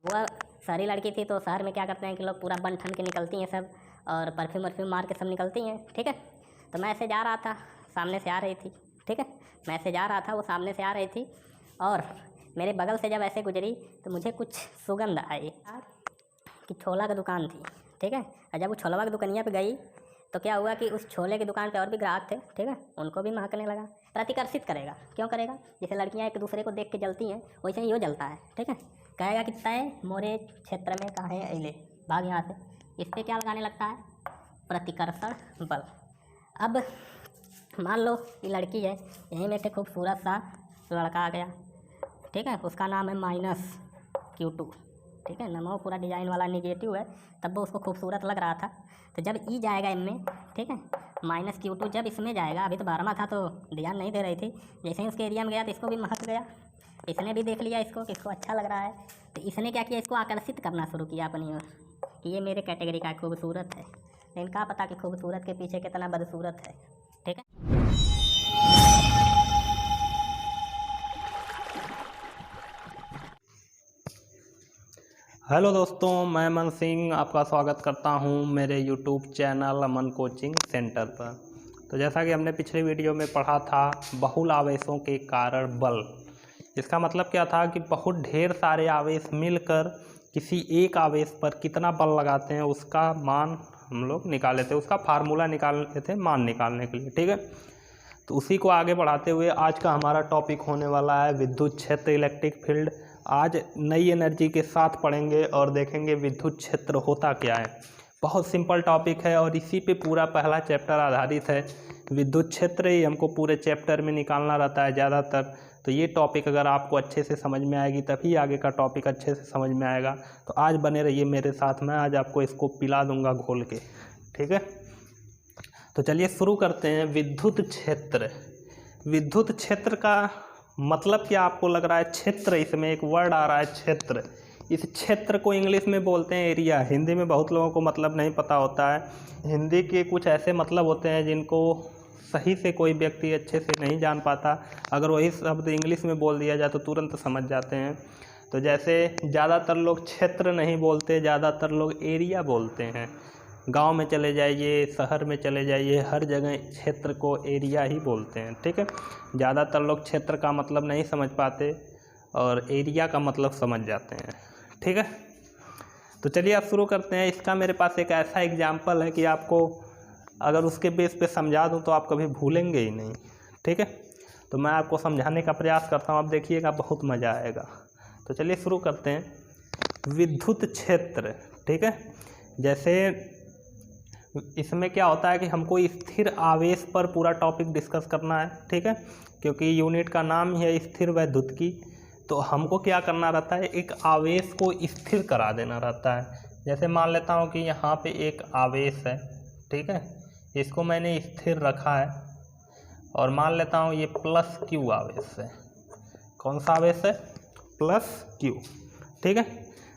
वो सारी लड़की थी तो शहर में क्या करते हैं कि लोग पूरा बन ठन के निकलती हैं सब, और परफ्यूम वर्फ्यूम मार के सब निकलती हैं। ठीक है, तो मैं ऐसे जा रहा था, सामने से आ रही थी। ठीक है, मैं ऐसे जा रहा था, वो सामने से आ रही थी, और मेरे बगल से जब ऐसे गुजरी तो मुझे कुछ सुगंध आई कि छोला की दुकान थी। ठीक है, और जब वो छोलवा की दुकनिया पे गई तो क्या हुआ कि उस छोले की दुकान पे और भी ग्राहक थे। ठीक है, उनको भी महकने लगा। प्रतिकर्षित करेगा, क्यों करेगा? जैसे लड़कियां एक दूसरे को देख के जलती हैं, वैसे ही वो जलता है। ठीक है, कहेगा कि तय मोरे क्षेत्र में कहाँ है अले, भाग यहाँ से। इस पर क्या लगाने लगता है? प्रतिकर्षण बल। अब मान लो ये लड़की है, यहीं में से खूबसूरत सा लड़का आ गया। ठीक है, उसका नाम है -Q2। ठीक है, नमो पूरा डिजाइन वाला नेगेटिव है, तब वो उसको खूबसूरत लग रहा था। तो जब ई जाएगा इनमें, ठीक है, -Q2 जब इसमें जाएगा, अभी तो 12वां था तो ध्यान नहीं दे रही थी, जैसे ही उसके एरिया में गया तो इसको भी महक गया। इसने भी देख लिया इसको कि इसको अच्छा लग रहा है, तो इसने क्या किया, इसको आकर्षित करना शुरू किया अपनी ओर कि ये मेरे कैटेगरी का खूबसूरत है। लेकिन क्या पता कि खूबसूरत के पीछे कितना बदसूरत है। ठीक है। हेलो दोस्तों, मैं अमन सिंह आपका स्वागत करता हूं मेरे यूट्यूब चैनल अमन कोचिंग सेंटर पर। तो जैसा कि हमने पिछले वीडियो में पढ़ा था, बहुल आवेशों के कारण बल। इसका मतलब क्या था कि बहुत ढेर सारे आवेश मिलकर किसी एक आवेश पर कितना बल लगाते हैं उसका मान हम लोग निकाले थे, उसका फार्मूला निकालते थे मान निकालने के लिए। ठीक है, तो उसी को आगे बढ़ाते हुए आज का हमारा टॉपिक होने वाला है विद्युत क्षेत्र, इलेक्ट्रिक फील्ड। आज नई एनर्जी के साथ पढ़ेंगे और देखेंगे विद्युत क्षेत्र होता क्या है। बहुत सिंपल टॉपिक है और इसी पे पूरा पहला चैप्टर आधारित है। विद्युत क्षेत्र ही हमको पूरे चैप्टर में निकालना रहता है ज़्यादातर। तो ये टॉपिक अगर आपको अच्छे से समझ में आएगी तभी आगे का टॉपिक अच्छे से समझ में आएगा। तो आज बने रहिए मेरे साथ, मैं आज आपको इसको पिला दूंगा घोल के। ठीक है, तो चलिए शुरू करते हैं। विद्युत क्षेत्र, विद्युत क्षेत्र का मतलब क्या आपको लग रहा है? क्षेत्र, इसमें एक वर्ड आ रहा है क्षेत्र। इस क्षेत्र को इंग्लिश में बोलते हैं एरिया। हिंदी में बहुत लोगों को मतलब नहीं पता होता है। हिंदी के कुछ ऐसे मतलब होते हैं जिनको सही से कोई व्यक्ति अच्छे से नहीं जान पाता। अगर वही शब्द इंग्लिश में बोल दिया जाए तो तुरंत समझ जाते हैं। तो जैसे ज़्यादातर लोग क्षेत्र नहीं बोलते, ज़्यादातर लोग एरिया बोलते हैं। गांव में चले जाइए, शहर में चले जाइए, हर जगह क्षेत्र को एरिया ही बोलते हैं। ठीक है, ज़्यादातर लोग क्षेत्र का मतलब नहीं समझ पाते और एरिया का मतलब समझ जाते हैं। ठीक है, तो चलिए आप शुरू करते हैं। इसका मेरे पास एक ऐसा एग्जाम्पल है कि आपको अगर उसके बेस पे समझा दूं तो आप कभी भूलेंगे ही नहीं। ठीक है, तो मैं आपको समझाने का प्रयास करता हूँ, आप देखिएगा बहुत मज़ा आएगा। तो चलिए शुरू करते हैं। विद्युत क्षेत्र, ठीक है, जैसे इसमें क्या होता है कि हमको स्थिर आवेश पर पूरा टॉपिक डिस्कस करना है। ठीक है, क्योंकि यूनिट का नाम ही है स्थिर वैद्युतिकी। तो हमको क्या करना रहता है, एक आवेश को स्थिर करा देना रहता है। जैसे मान लेता हूँ कि यहाँ पे एक आवेश है। ठीक है, इसको मैंने स्थिर रखा है और मान लेता हूँ ये +Q आवेश है। कौन सा आवेश है? +Q। ठीक है,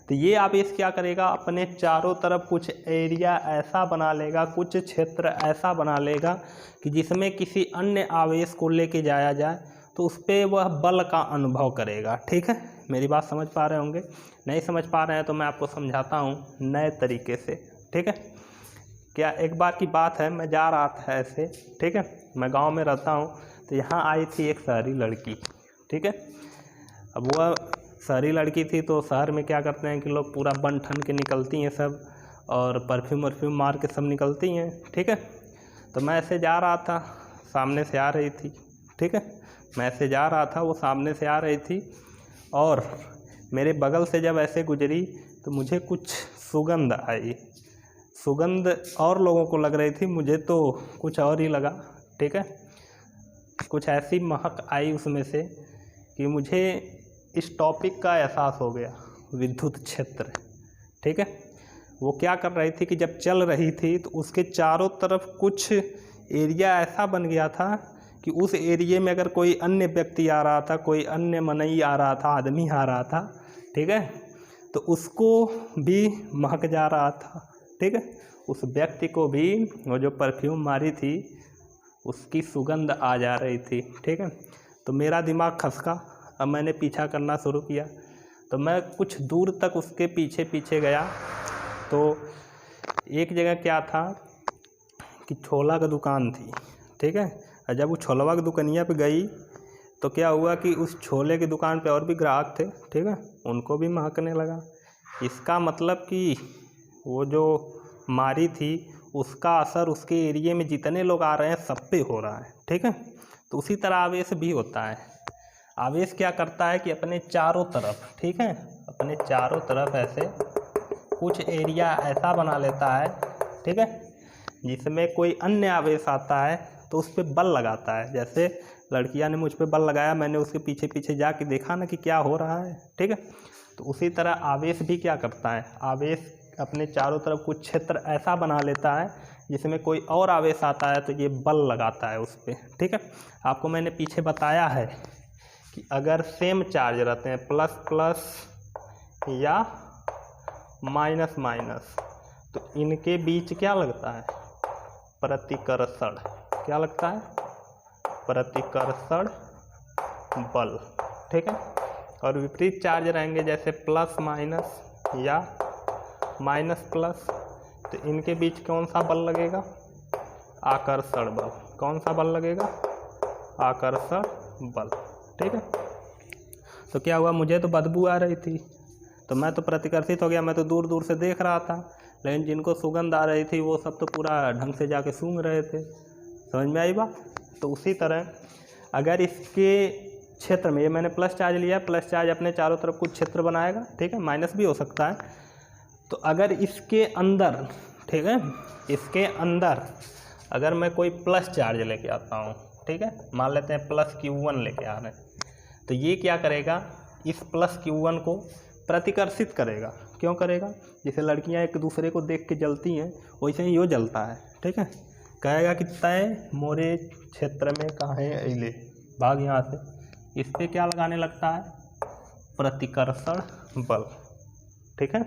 तो ये आवेश क्या करेगा, अपने चारों तरफ कुछ एरिया ऐसा बना लेगा, कुछ क्षेत्र ऐसा बना लेगा कि जिसमें किसी अन्य आवेश को लेके जाया जाए तो उस पर वह बल का अनुभव करेगा। ठीक है, मेरी बात समझ पा रहे होंगे। नहीं समझ पा रहे हैं तो मैं आपको समझाता हूँ नए तरीके से। ठीक है, क्या एक बार की बात है, मैं जा रहा था ऐसे। ठीक है, मैं गाँव में रहता हूँ, तो यहाँ आई थी एक शहरी लड़की। ठीक है, अब वह शहरी लड़की थी तो शहर में क्या करते हैं कि लोग पूरा बन ठन के निकलती हैं सब, और परफ्यूम वर्फ्यूम मार के सब निकलती हैं। ठीक है, तो मैं ऐसे जा रहा था, सामने से आ रही थी। ठीक है, मैं ऐसे जा रहा था, वो सामने से आ रही थी, और मेरे बगल से जब ऐसे गुजरी तो मुझे कुछ सुगंध आई। सुगंध और लोगों को लग रही थी, मुझे तो कुछ और ही लगा। ठीक है, कुछ ऐसी महक आई उसमें से कि मुझे इस टॉपिक का एहसास हो गया, विद्युत क्षेत्र। ठीक है, वो क्या कर रही थी कि जब चल रही थी तो उसके चारों तरफ कुछ एरिया ऐसा बन गया था कि उस एरिया में अगर कोई अन्य व्यक्ति आ रहा था, कोई अन्य मनई आ रहा था, आदमी आ रहा था, ठीक है, तो उसको भी महक जा रहा था। ठीक है, उस व्यक्ति को भी वो जो परफ्यूम मारी थी उसकी सुगंध आ जा रही थी। ठीक है, तो मेरा दिमाग खसका। अब मैंने पीछा करना शुरू किया। तो मैं कुछ दूर तक उसके पीछे पीछे गया, तो एक जगह क्या था कि छोला का दुकान थी, ठीक है। और जब वो छोलवा की दुकनिया पे गई तो क्या हुआ कि उस छोले की दुकान पे और भी ग्राहक थे, ठीक है, उनको भी महकने लगा। इसका मतलब कि वो जो मारी थी उसका असर उसके एरिए में जितने लोग आ रहे हैं सब पे हो रहा है, ठीक है। तो उसी तरह आवेश भी होता है। आवेश क्या करता है कि अपने चारों तरफ, ठीक है, अपने चारों तरफ ऐसे कुछ एरिया ऐसा बना लेता है, ठीक है, जिसमें कोई अन्य आवेश आता है तो उस पर बल लगाता है। जैसे लड़कियां ने मुझ पे बल लगाया, मैंने उसके पीछे पीछे जाके देखा ना कि क्या हो रहा है, ठीक है। तो उसी तरह आवेश भी क्या करता है, आवेश अपने चारों तरफ कुछ क्षेत्र ऐसा बना लेता है जिसमें कोई और आवेश आता है तो ये बल लगाता है उस पर, ठीक है। आपको मैंने पीछे बताया है कि अगर सेम चार्ज रहते हैं, प्लस प्लस या माइनस माइनस, तो इनके बीच क्या लगता है, प्रतिकर्षण। क्या लगता है, प्रतिकर्षण बल, ठीक है। और विपरीत चार्ज रहेंगे जैसे प्लस माइनस या माइनस प्लस, तो इनके बीच कौन सा बल लगेगा, आकर्षण बल। कौन सा बल लगेगा, आकर्षण बल, ठीक है। तो क्या हुआ, मुझे तो बदबू आ रही थी तो मैं तो प्रतिकर्षित हो गया, मैं तो दूर दूर से देख रहा था, लेकिन जिनको सुगंध आ रही थी वो सब तो पूरा ढंग से जाके सूंघ रहे थे। समझ में आई बात। तो उसी तरह अगर इसके क्षेत्र में, ये मैंने प्लस चार्ज लिया, प्लस चार्ज अपने चारों तरफ कुछ क्षेत्र बनाएगा, ठीक है, माइनस भी हो सकता है। तो अगर इसके अंदर, ठीक है, इसके अंदर अगर मैं कोई प्लस चार्ज लेके आता हूँ, ठीक है, मान लेते हैं प्लस Q1 लेके आ रहे हैं, तो ये क्या करेगा, इस प्लस Q1 को प्रतिकर्षित करेगा। क्यों करेगा, जैसे लड़कियां एक दूसरे को देख के जलती हैं वैसे ही यो जलता है, ठीक है। कहेगा कि तय मोरे क्षेत्र में कहाँ है अइले, भाग यहाँ से। इस पर क्या लगाने लगता है, प्रतिकर्षण बल, ठीक है।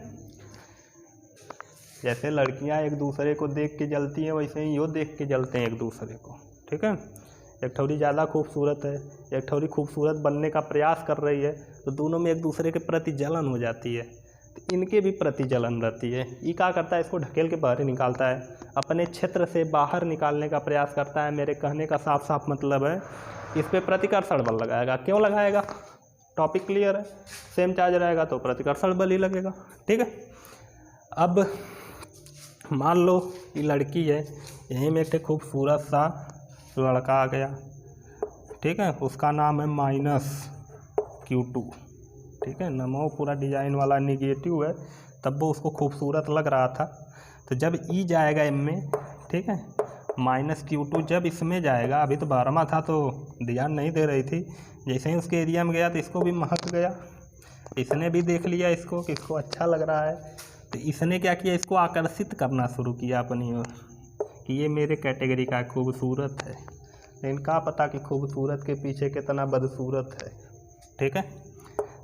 जैसे लड़कियां एक दूसरे को देख के जलती हैं वैसे ही यो देख के जलते हैं एक दूसरे को, ठीक है। एक ठौरी ज़्यादा खूबसूरत है, एक ठौरी खूबसूरत बनने का प्रयास कर रही है, तो दोनों में एक दूसरे के प्रति जलन हो जाती है, तो इनके भी प्रति जलन रहती है। ये क्या करता है, इसको ढकेल के बाहर निकालता है, अपने क्षेत्र से बाहर निकालने का प्रयास करता है। मेरे कहने का साफ साफ मतलब है इस पर प्रतिकर्षण बल लगाएगा। क्यों लगाएगा, टॉपिक क्लियर है, सेम चार्ज रहेगा तो प्रतिकर्षण बल ही लगेगा, ठीक है। अब मान लो ये लड़की है, यहीं में एक खूबसूरत सा लड़का आ गया, ठीक है, उसका नाम है -Q2, ठीक है, नमो पूरा डिजाइन वाला निगेटिव है, तब वो उसको खूबसूरत लग रहा था। तो जब ई जाएगा इनमें, ठीक है, -Q2 जब इसमें जाएगा, अभी तो 12वां था तो ध्यान नहीं दे रही थी, जैसे ही उसके एरिया में गया तो इसको भी महक गया, इसने भी देख लिया इसको कि इसको अच्छा लग रहा है, तो इसने क्या किया, इसको आकर्षित करना शुरू किया अपनी ओर कि ये मेरे कैटेगरी का खूबसूरत है। लेकिन क्या पता कि खूबसूरत के पीछे कितना बदसूरत है, ठीक है।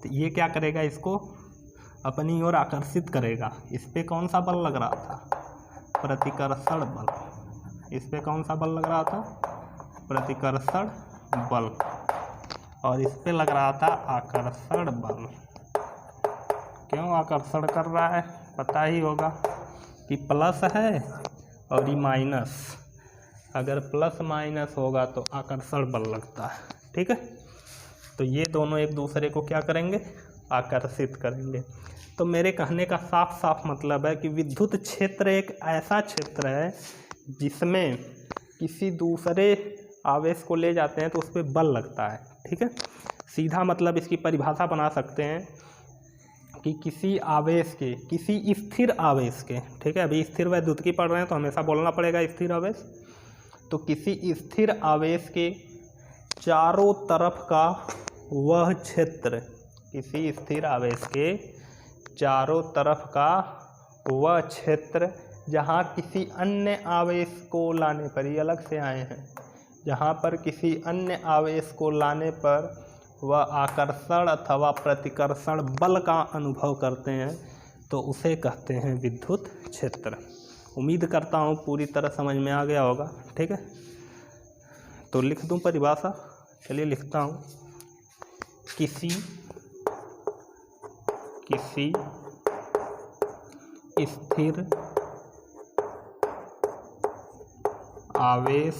तो ये क्या करेगा, इसको अपनी ओर आकर्षित करेगा। इस पे कौन सा बल लग रहा था, प्रतिकर्षण बल। इस पे कौन सा बल लग रहा था, प्रतिकर्षण बल, और इस पे लग रहा था आकर्षण बल। क्यों आकर्षण कर रहा है, पता ही होगा कि प्लस है और ये माइनस, अगर प्लस माइनस होगा तो आकर्षण बल लगता है, ठीक है। तो ये दोनों एक दूसरे को क्या करेंगे, आकर्षित करेंगे। तो मेरे कहने का साफ साफ मतलब है कि विद्युत क्षेत्र एक ऐसा क्षेत्र है जिसमें किसी दूसरे आवेश को ले जाते हैं तो उस पर बल लगता है, ठीक है। सीधा मतलब इसकी परिभाषा बना सकते हैं कि किसी आवेश के, किसी स्थिर आवेश के, ठीक है, अभी स्थिर वैद्युतिकी पढ़ रहे हैं तो हमेशा बोलना पड़ेगा स्थिर आवेश। तो किसी स्थिर आवेश के चारों तरफ का वह क्षेत्र, किसी स्थिर आवेश के चारों तरफ का वह क्षेत्र जहाँ किसी अन्य आवेश को लाने पर, ये अलग से आए हैं, जहाँ पर किसी अन्य आवेश को लाने पर वह आकर्षण अथवा प्रतिकर्षण बल का अनुभव करते हैं तो उसे कहते हैं विद्युत क्षेत्र। उम्मीद करता हूँ पूरी तरह समझ में आ गया होगा, ठीक है। तो लिख दूँ परिभाषा, चलिए लिखता हूँ। किसी किसी स्थिर आवेश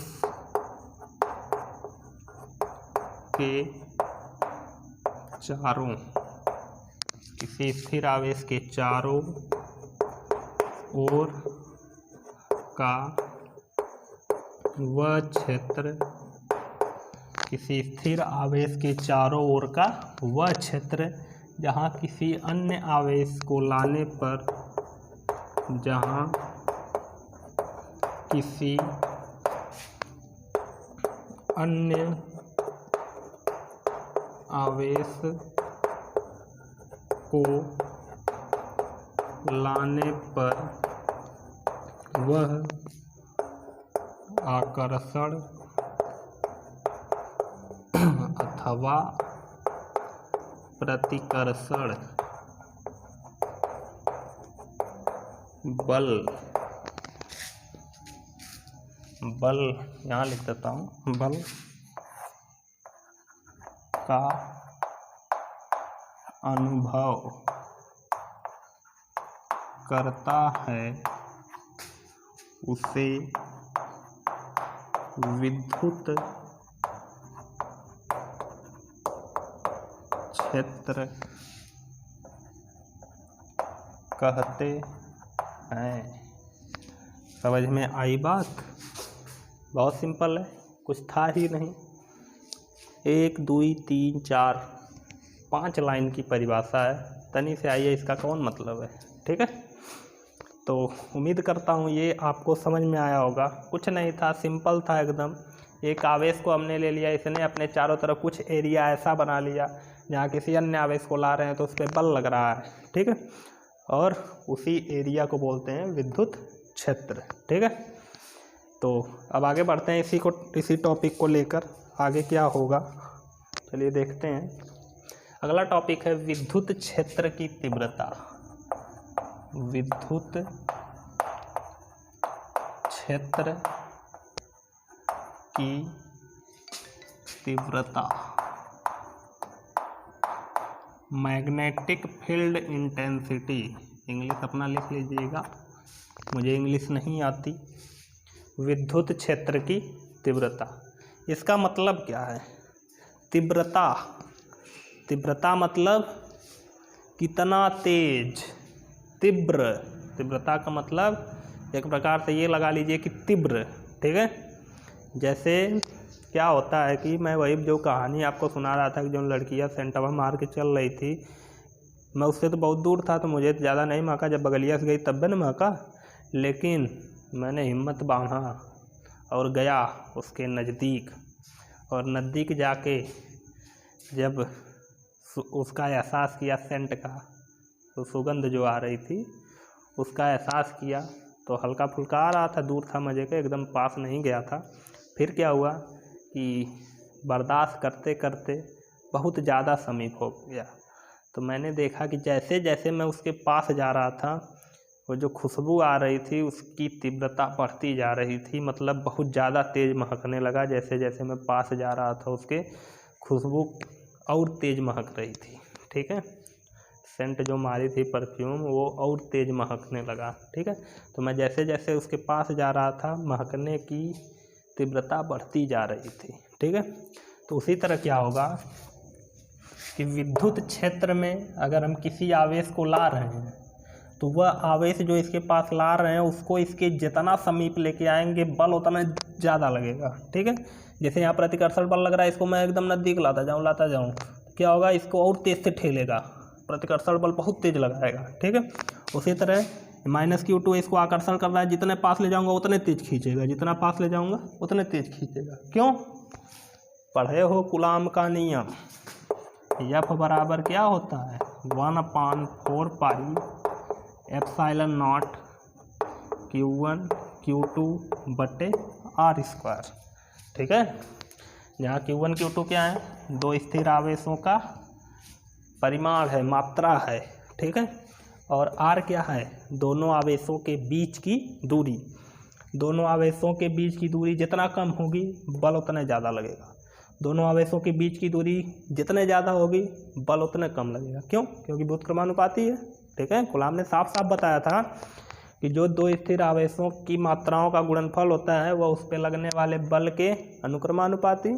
के चारों ओर का वह क्षेत्र, किसी स्थिर आवेश के चारों ओर का वह क्षेत्र जहाँ किसी अन्य आवेश को लाने पर, जहाँ किसी अन्य आवेश को लाने पर वह आकर्षण अथवा प्रतिकर्षण बल यहाँ लिख देता हूँ, बल का अनुभव करता है, उसे विद्युत क्षेत्र कहते हैं। समझ में आई बात? बहुत सिंपल है, कुछ था ही नहीं। 1 2 3 4 5 लाइन की परिभाषा है, तनी से आइए इसका कौन मतलब है। ठीक है, तो उम्मीद करता हूँ ये आपको समझ में आया होगा। कुछ नहीं था, सिंपल था एकदम। एक आवेश को हमने ले लिया, इसने अपने चारों तरफ कुछ एरिया ऐसा बना लिया जहाँ किसी अन्य आवेश को ला रहे हैं तो उस पर बल लग रहा है। ठीक है, और उसी एरिया को बोलते हैं विद्युत क्षेत्र। ठीक है, तो अब आगे बढ़ते हैं इसी टॉपिक को लेकर आगे क्या होगा, चलिए देखते हैं। अगला टॉपिक है विद्युत क्षेत्र की तीव्रता। विद्युत क्षेत्र की तीव्रता, मैग्नेटिक फील्ड इंटेंसिटी। इंग्लिश अपना लिख लीजिएगा, मुझे इंग्लिश नहीं आती। विद्युत क्षेत्र की तीव्रता, इसका मतलब क्या है? तीव्रता, तीव्रता मतलब कितना तेज। तीव्रता का मतलब एक प्रकार से ये लगा लीजिए कि तीव्र। ठीक है, जैसे क्या होता है कि मैं वही जो कहानी आपको सुना रहा था कि जो लड़कियां सेंटवा मार के चल रही थी, मैं उससे तो बहुत दूर था तो मुझे ज़्यादा नहीं महका, जब बगलिया से गई तब भी न महका, लेकिन मैंने हिम्मत बांधा और गया उसके नज़दीक, और नज़दीक जाके जब उसका एहसास किया, सेंट का तो सुगंध जो आ रही थी उसका एहसास किया, तो हल्का फुल्का आ रहा था, दूर था मज़े के, एकदम पास नहीं गया था। फिर क्या हुआ कि बर्दाश्त करते करते बहुत ज़्यादा समीप हो गया, तो मैंने देखा कि जैसे जैसे मैं उसके पास जा रहा था, वो जो खुशबू आ रही थी उसकी तीव्रता बढ़ती जा रही थी, मतलब बहुत ज़्यादा तेज़ महकने लगा। जैसे जैसे मैं पास जा रहा था उसके खुशबू और तेज़ महक रही थी। ठीक है, सेंट जो मारी थी परफ्यूम वो और तेज़ महकने लगा। ठीक है, तो मैं जैसे जैसे उसके पास जा रहा था महकने की तीव्रता बढ़ती जा रही थी। ठीक है, तो उसी तरह क्या होगा कि विद्युत क्षेत्र में अगर हम किसी आवेश को ला रहे हैं तो वह आवेश जो इसके पास ला रहे हैं उसको इसके जितना समीप लेके आएंगे बल उतना ज़्यादा लगेगा। ठीक है, जैसे यहाँ प्रतिकर्षण बल लग रहा है, इसको मैं एकदम नज़दीक लाता जाऊँ, क्या होगा, इसको और तेज़ से ठेलेगा, प्रतिकर्षण बल बहुत तेज़ लगाएगा। ठीक है, उसी तरह -q2 इसको आकर्षण कर रहा है, जितने पास ले जाऊँगा उतने तेज़ खींचेगा, जितना पास ले जाऊँगा उतने तेज़ खींचेगा। क्यों? पढ़े हो कूलाम का नियम, F बराबर क्या होता है, 1/4 pi epsilon not Q1 Q2 बटे R²। ठीक है, जहाँ Q1 Q2 क्या है, दो स्थिर आवेशों का परिमाण है, मात्रा है। ठीक है, और R क्या है, दोनों आवेशों के बीच की दूरी। दोनों आवेशों के बीच की दूरी जितना कम होगी बल उतना ज़्यादा लगेगा। दोनों आवेशों के बीच की दूरी जितने ज़्यादा होगी बल उतने कम लगेगा। क्यों? क्योंकि व्युत्क्रमानुपाती है। ठीक है, कूलाम ने साफ साफ बताया था कि जो दो स्थिर आवेशों की मात्राओं का गुणनफल होता है वह उस पर लगने वाले बल के अनुक्रमानुपाती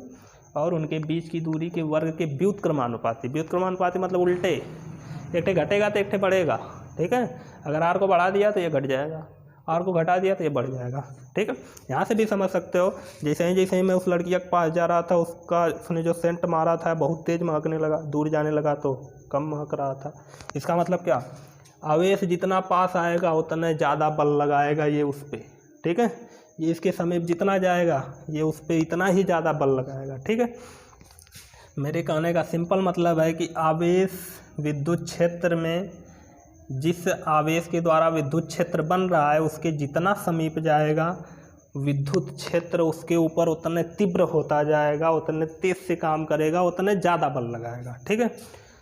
और उनके बीच की दूरी के वर्ग के व्युत्क्रमानुपाती। व्युत्क्रमानुपाती मतलब उल्टे, एक ठे घटेगा तो एक ठे बढ़ेगा। ठीक है, अगर आर को बढ़ा दिया तो ये घट जाएगा, आर को घटा दिया तो ये बढ़ जाएगा। ठीक है, यहाँ से भी समझ सकते हो। जैसे ही मैं उस लड़की के पास जा रहा था, उसने जो सेंट मारा था बहुत तेज महकने लगा, दूर जाने लगा तो कम महक रहा था। इसका मतलब क्या? आवेश जितना पास आएगा उतना ज़्यादा बल लगाएगा ये उस पर। ठीक है, ये इसके समीप जितना जाएगा ये उस पर इतना ही ज़्यादा बल लगाएगा। ठीक है, मेरे कहने का सिंपल मतलब है कि आवेश विद्युत क्षेत्र में, जिस आवेश के द्वारा विद्युत क्षेत्र बन रहा है उसके जितना समीप जाएगा विद्युत क्षेत्र उसके ऊपर उतने तीव्र होता जाएगा, उतने तेज से काम करेगा, उतने ज़्यादा बल लगाएगा। ठीक है,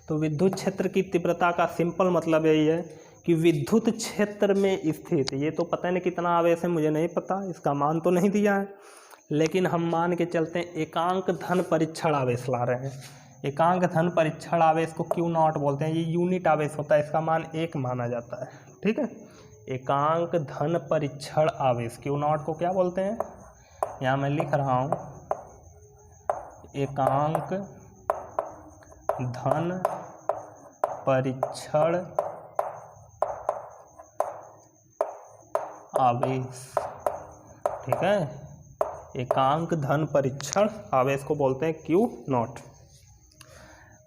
तो विद्युत क्षेत्र की तीव्रता का सिंपल मतलब यही है कि विद्युत क्षेत्र में स्थित, ये तो पता नहीं कितना आवेश है, मुझे नहीं पता, इसका मान तो नहीं दिया है, लेकिन हम मान के चलते हैं एकांक धन परीक्षण आवेश ला रहे हैं। एकांक धन परीक्षण आवेश को Q0 बोलते हैं। ये यूनिट आवेश होता है, इसका मान 1 माना जाता है। ठीक है, एकांक धन परीक्षण आवेश Q0 को क्या बोलते हैं? यहाँ मैं लिख रहा हूँ, एकांक धन परीक्षण आवेश। ठीक है, एकांक धन परीक्षण आवेश को बोलते हैं Q0।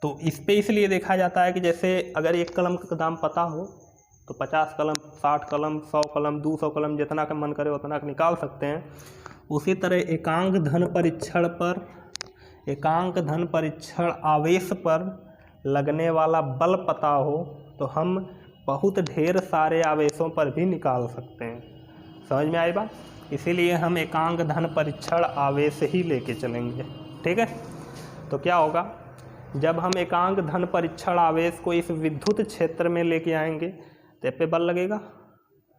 तो इस पे इसलिए देखा जाता है कि जैसे अगर एक कलम का दाम पता हो तो 50 कलम, 60 कलम, 100 कलम, 200 कलम, जितना का मन करे उतना का निकाल सकते हैं। उसी तरह एकांक धन परीक्षण पर, एकांक धन परीक्षण आवेश पर लगने वाला बल पता हो तो हम बहुत ढेर सारे आवेशों पर भी निकाल सकते हैं। समझ में आई बात? इसीलिए हम एकांक धन परीक्षण आवेश ही लेके चलेंगे। ठीक है, तो क्या होगा जब हम एकांक धन परीक्षण आवेश को इस विद्युत क्षेत्र में लेके आएंगे तो पे बल लगेगा,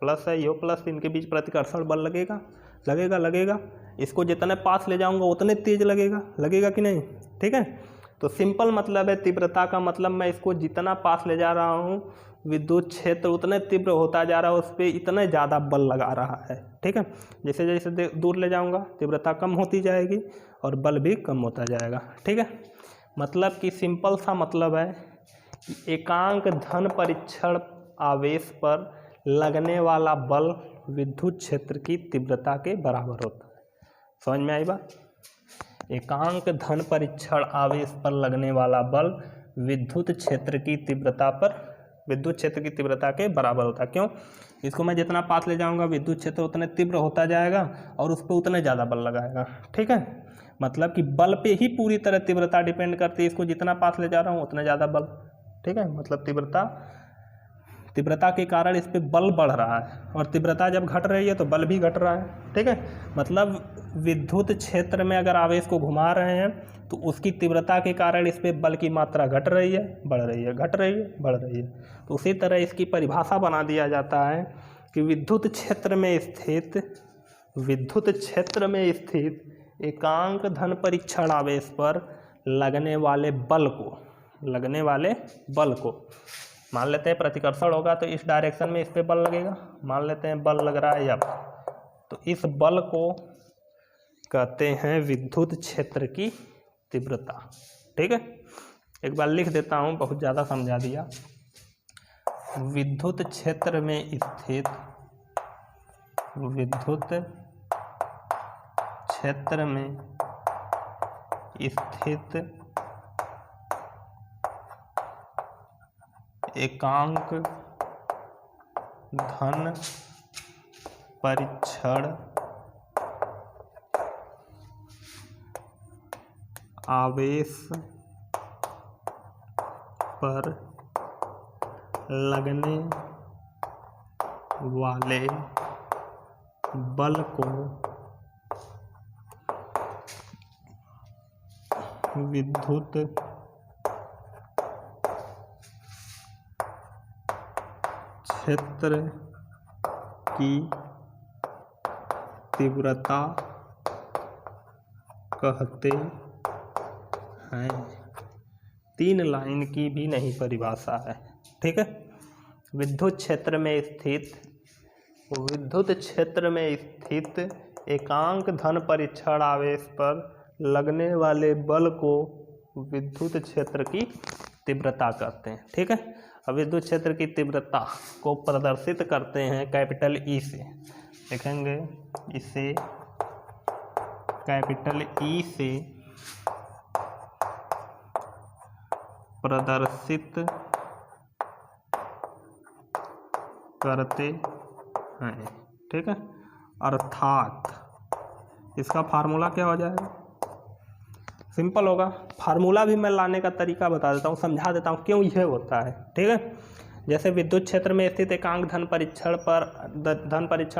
प्लस है यो प्लस, इनके बीच प्रतिकर्षण बल लगेगा, लगेगा। इसको जितने पास ले जाऊंगा उतने तेज लगेगा, लगेगा कि नहीं? ठीक है, तो सिंपल मतलब है तीव्रता का मतलब मैं इसको जितना पास ले जा रहा हूँ विद्युत क्षेत्र उतने तीव्र होता जा रहा है, उस पर इतने ज़्यादा बल लगा रहा है। ठीक है, जैसे जैसे दूर ले जाऊंगा तीव्रता कम होती जाएगी और बल भी कम होता जाएगा। ठीक है, मतलब कि सिंपल सा मतलब है कि एकांक धन परीक्षण आवेश पर लगने वाला बल विद्युत क्षेत्र की तीव्रता के बराबर होता है। समझ में आई बात? एकांक धन परीक्षण आवेश पर लगने वाला बल विद्युत क्षेत्र की तीव्रता पर, विद्युत क्षेत्र की तीव्रता के बराबर होता है। क्यों? इसको मैं जितना पास ले जाऊंगा विद्युत क्षेत्र उतने तीव्र होता जाएगा और उस पर उतने ज़्यादा बल लगाएगा। ठीक है, मतलब कि बल पे ही पूरी तरह तीव्रता डिपेंड करती है। इसको जितना पास ले जा रहा हूँ उतना ज़्यादा बल। ठीक है, मतलब तीव्रता के कारण इस पे बल बढ़ रहा है और तीव्रता जब घट रही है तो बल भी घट रहा है। ठीक है, मतलब विद्युत क्षेत्र में अगर आवेश को घुमा रहे हैं तो उसकी तीव्रता के कारण इस पे बल की मात्रा घट रही है, बढ़ रही है, घट रही है, बढ़ रही है। तो उसी तरह इसकी परिभाषा बना दिया जाता है कि विद्युत क्षेत्र में स्थित एकांक धन परीक्षण आवेश पर लगने वाले बल को मान लेते हैं प्रतिकर्षण होगा तो इस डायरेक्शन में इस पे बल लगेगा, मान लेते हैं बल लग रहा है अब, तो इस बल को कहते हैं विद्युत क्षेत्र की तीव्रता। ठीक है, एक बार लिख देता हूँ, बहुत ज़्यादा समझा दिया। विद्युत क्षेत्र में स्थित एकांक धन परीक्षण आवेश पर लगने वाले बल को विद्युत क्षेत्र की तीव्रता कहते हैं। 3 लाइन की भी नहीं परिभाषा है, ठीक है। विद्युत क्षेत्र में स्थित एकांक धन परीक्षण आवेश पर लगने वाले बल को विद्युत क्षेत्र की तीव्रता कहते हैं, ठीक है। अब विद्युत क्षेत्र की तीव्रता को प्रदर्शित करते हैं कैपिटल ई से, लिखेंगे इसे कैपिटल ई से प्रदर्शित करते हैं, ठीक है। अर्थात इसका फार्मूला क्या हो जाएगा, सिंपल होगा। फार्मूला भी मैं लाने का तरीका बता देता हूँ, समझा देता हूँ क्यों यह होता है, ठीक है। जैसे विद्युत क्षेत्र में स्थित एकांक धन परीक्षण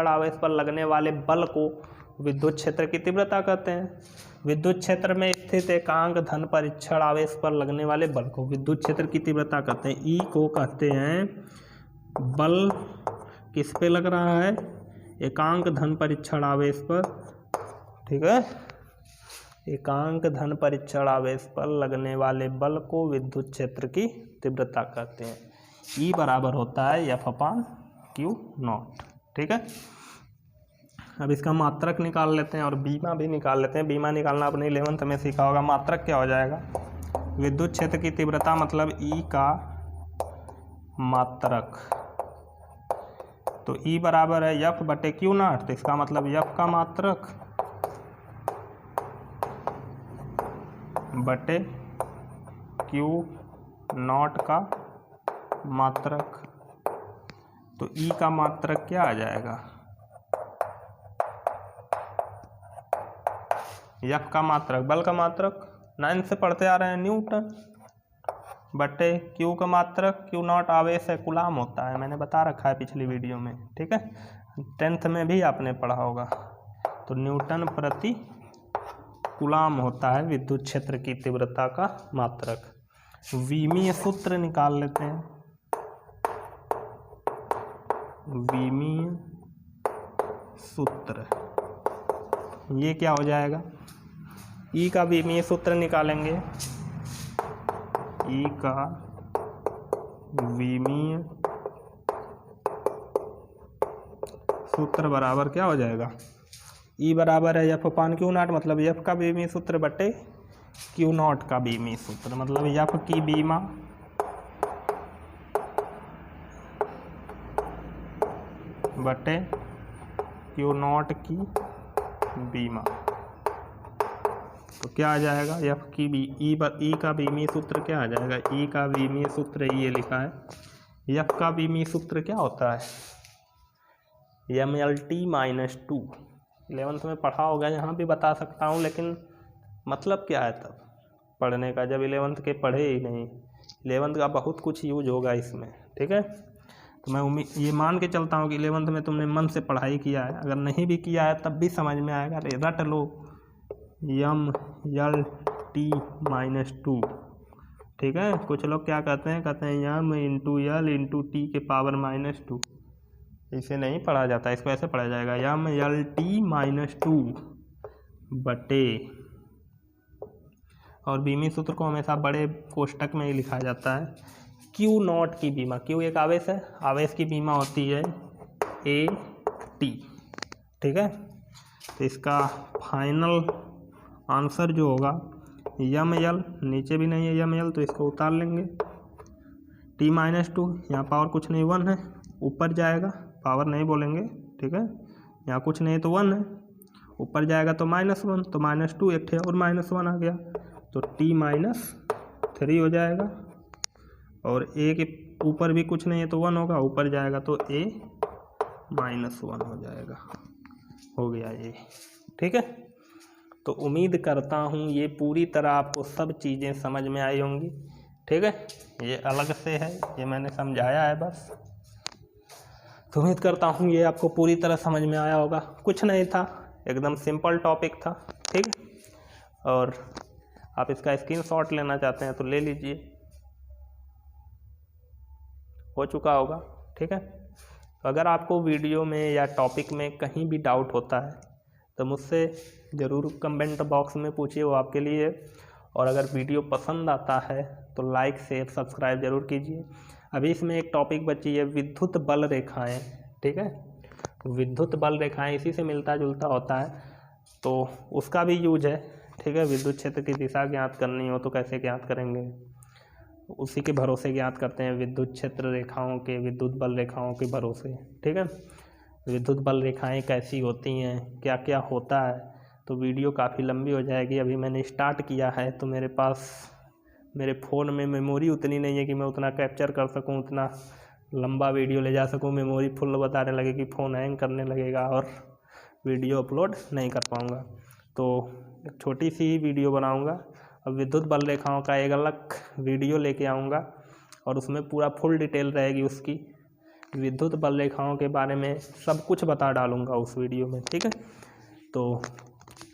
आवेश पर लगने वाले बल को विद्युत क्षेत्र की तीव्रता कहते हैं। विद्युत क्षेत्र में स्थित एकांक धन परीक्षण आवेश पर लगने वाले बल को विद्युत क्षेत्र की तीव्रता कहते हैं। ई को कहते हैं बल किस पे लग रहा है, एकांक धन परीक्षण आवेश पर, ठीक है। एकांक धन परीक्षण आवेश पर लगने वाले बल को विद्युत क्षेत्र की तीव्रता कहते हैं। ई बराबर होता है F/Q0, ठीक है। अब इसका मात्रक निकाल लेते हैं और बीमा भी निकाल लेते हैं। बीमा निकालना आपने 11th में सीखा होगा। मात्रक क्या हो जाएगा, विद्युत क्षेत्र की तीव्रता मतलब ई का मात्रक, तो ई बराबर है F/Q0, तो इसका मतलब F का मात्रक बटे Q0 का मात्रक, तो ई का मात्रक क्या आ जाएगा, F का मात्रक बल का मात्रक 9 से पढ़ते आ रहे हैं न्यूटन, बटे Q का मात्रक Q0 आवेश है, कूलाम होता है, मैंने बता रखा है पिछली वीडियो में, ठीक है। 10th में भी आपने पढ़ा होगा। तो न्यूटन प्रति कूलाम होता है विद्युत क्षेत्र की तीव्रता का मात्रक। विमीय सूत्र निकाल लेते हैं। विमीय सूत्र ये क्या हो जाएगा, ई का विमीय सूत्र निकालेंगे। ई का विमीय सूत्र बराबर क्या हो जाएगा, ई बराबर है F/Q0, मतलब F का विमीय सूत्र बटे Q0 का विमीय सूत्र, मतलब F की बीमा बटे Q0 की बीमा, तो क्या आ जाएगा, F की ई का विमीय सूत्र क्या आ जाएगा, ई का विमीय सूत्र ये लिखा है। F का विमीय सूत्र क्या होता है, MLT-2। 11th में पढ़ा होगा, यहाँ भी बता सकता हूँ, लेकिन मतलब क्या है तब पढ़ने का, जब 11th के पढ़े ही नहीं। 11th का बहुत कुछ यूज होगा इसमें, ठीक है। तो मैं ये मान के चलता हूँ कि 11th में तुमने मन से पढ़ाई किया है। अगर नहीं भी किया है तब भी समझ में आएगा, रट लो MLT-2, ठीक है। कुछ लोग क्या कहते हैं M × L × T के पावर -2, इसे नहीं पढ़ा जाता, इसको ऐसे पढ़ा जाएगा MLT-2 बटे, और बीमी सूत्र को हमेशा बड़े कोष्टक में ही लिखा जाता है। Q0 की बीमा, Q एक आवेश है, आवेश की बीमा होती है AT, ठीक है। तो इसका फाइनल आंसर जो होगा ML, नीचे भी नहीं है ML तो इसको उतार लेंगे। T-2, यहाँ पावर कुछ नहीं 1 है, ऊपर जाएगा, पावर नहीं बोलेंगे, ठीक है। यहाँ कुछ नहीं तो 1 है, ऊपर जाएगा तो -1, तो -2 एक थे और -1 आ गया, तो T-3 हो जाएगा। और A के ऊपर भी कुछ नहीं है तो 1 होगा, ऊपर जाएगा तो A-1 हो जाएगा, हो गया ये, ठीक है। तो उम्मीद करता हूँ ये पूरी तरह आपको सब चीज़ें समझ में आई होंगी, ठीक है। ये अलग से है, ये मैंने समझाया है बस। तो उम्मीद करता हूँ ये आपको पूरी तरह समझ में आया होगा। कुछ नहीं था, एकदम सिंपल टॉपिक था, ठीक है। और आप इसका स्क्रीनशॉट लेना चाहते हैं तो ले लीजिए, हो चुका होगा, ठीक है। अगर आपको वीडियो में या टॉपिक में कहीं भी डाउट होता है तो मुझसे ज़रूर कमेंट बॉक्स में पूछिए, वो आपके लिए। और अगर वीडियो पसंद आता है तो लाइक शेयर सब्सक्राइब ज़रूर कीजिए। अभी इसमें एक टॉपिक बची है विद्युत बल रेखाएं, ठीक है। विद्युत बल रेखाएं इसी से मिलता जुलता होता है, तो उसका भी यूज है, ठीक है। विद्युत क्षेत्र की दिशा ज्ञात करनी हो तो कैसे ज्ञात करेंगे, उसी के भरोसे ज्ञात करते हैं, विद्युत क्षेत्र रेखाओं के, विद्युत बल रेखाओं के भरोसे, ठीक है। विद्युत बल रेखाएं कैसी होती हैं, क्या क्या होता है, तो वीडियो काफ़ी लंबी हो जाएगी। अभी मैंने स्टार्ट किया है तो मेरे पास मेरे फ़ोन में मेमोरी उतनी नहीं है कि मैं उतना कैप्चर कर सकूं, उतना लंबा वीडियो ले जा सकूं। मेमोरी फुल बताने लगे कि फ़ोन हैंग करने लगेगा और वीडियो अपलोड नहीं कर पाऊँगा। तो एक छोटी सी ही वीडियो बनाऊँगा। अब विद्युत बल रेखाओं का एक अलग वीडियो लेके आऊँगा और उसमें पूरा फुल डिटेल रहेगी उसकी। विद्युत बल रेखाओं के बारे में सब कुछ बता डालूँगा उस वीडियो में, ठीक है। तो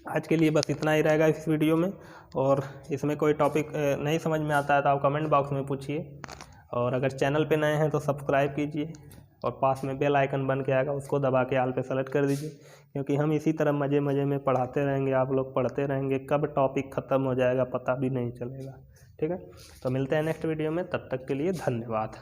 आज के लिए बस इतना ही रहेगा इस वीडियो में, और इसमें कोई टॉपिक नहीं समझ में आता है तो आप कमेंट बॉक्स में पूछिए, और अगर चैनल पे नए हैं तो सब्सक्राइब कीजिए और पास में बेल आइकन बन के आएगा, उसको दबा के ऑल पे सेलेक्ट कर दीजिए, क्योंकि हम इसी तरह मज़े मज़े में पढ़ाते रहेंगे, आप लोग पढ़ते रहेंगे, कब टॉपिक ख़त्म हो जाएगा पता भी नहीं चलेगा, ठीक है। तो मिलते हैं नेक्स्ट वीडियो में, तब तक के लिए धन्यवाद।